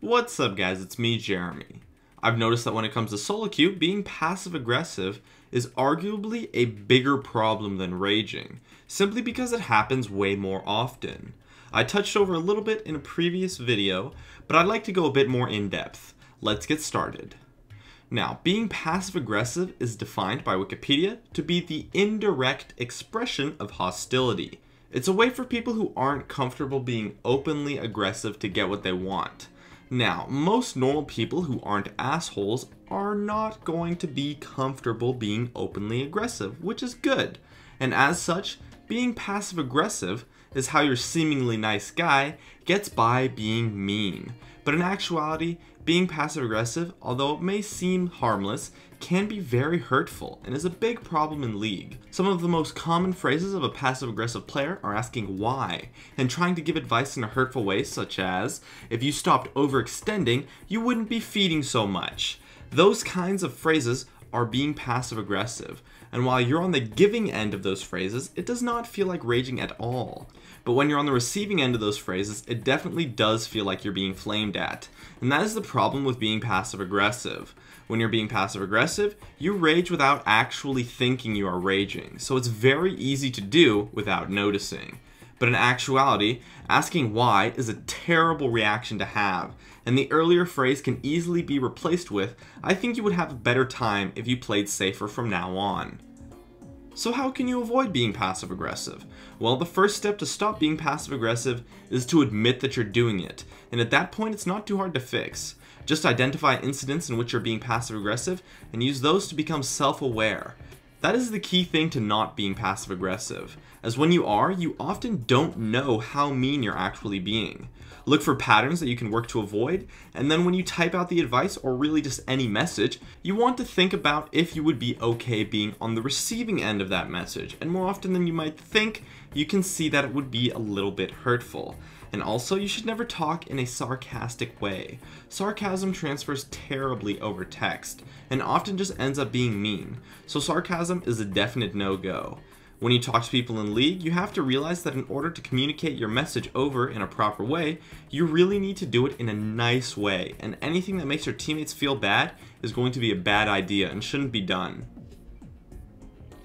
What's up guys, it's me Jeremy. I've noticed that when it comes to solo queue, being passive aggressive is arguably a bigger problem than raging, simply because it happens way more often. I touched over a little bit in a previous video, but I'd like to go a bit more in depth. Let's get started. Now, being passive aggressive is defined by Wikipedia to be the indirect expression of hostility. It's a way for people who aren't comfortable being openly aggressive to get what they want. Now, most normal people who aren't assholes are not going to be comfortable being openly aggressive, which is good. And as such, being passive aggressive is how your seemingly nice guy gets by being mean. But in actuality, being passive aggressive, although it may seem harmless, can be very hurtful and is a big problem in League. Some of the most common phrases of a passive aggressive player are asking why and trying to give advice in a hurtful way, such as, if you stopped overextending, you wouldn't be feeding so much. Those kinds of phrases are being passive aggressive, and while you're on the giving end of those phrases, it does not feel like raging at all. But when you're on the receiving end of those phrases, it definitely does feel like you're being flamed at. And that is the problem with being passive aggressive. When you're being passive aggressive, you rage without actually thinking you are raging, so it's very easy to do without noticing. But in actuality, asking why is a terrible reaction to have, and the earlier phrase can easily be replaced with, I think you would have a better time if you played safer from now on. So how can you avoid being passive aggressive? Well, the first step to stop being passive aggressive is to admit that you're doing it, and at that point it's not too hard to fix. Just identify incidents in which you're being passive aggressive and use those to become self-aware. That is the key thing to not being passive aggressive, as when you are, you often don't know how mean you're actually being. Look for patterns that you can work to avoid, and then when you type out the advice or really just any message, you want to think about if you would be okay being on the receiving end of that message, and more often than you might think, you can see that it would be a little bit hurtful. And also, you should never talk in a sarcastic way. Sarcasm transfers terribly over text, and often just ends up being mean, so sarcasm is a definite no-go. When you talk to people in League, you have to realize that in order to communicate your message over in a proper way, you really need to do it in a nice way, and anything that makes your teammates feel bad is going to be a bad idea and shouldn't be done.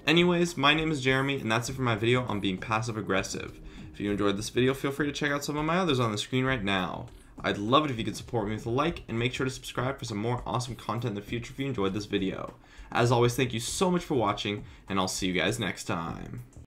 Anyways, my name is Jeremy, and that's it for my video on being passive aggressive. If you enjoyed this video, feel free to check out some of my others on the screen right now. I'd love it if you could support me with a like, and make sure to subscribe for some more awesome content in the future if you enjoyed this video. As always, thank you so much for watching, and I'll see you guys next time.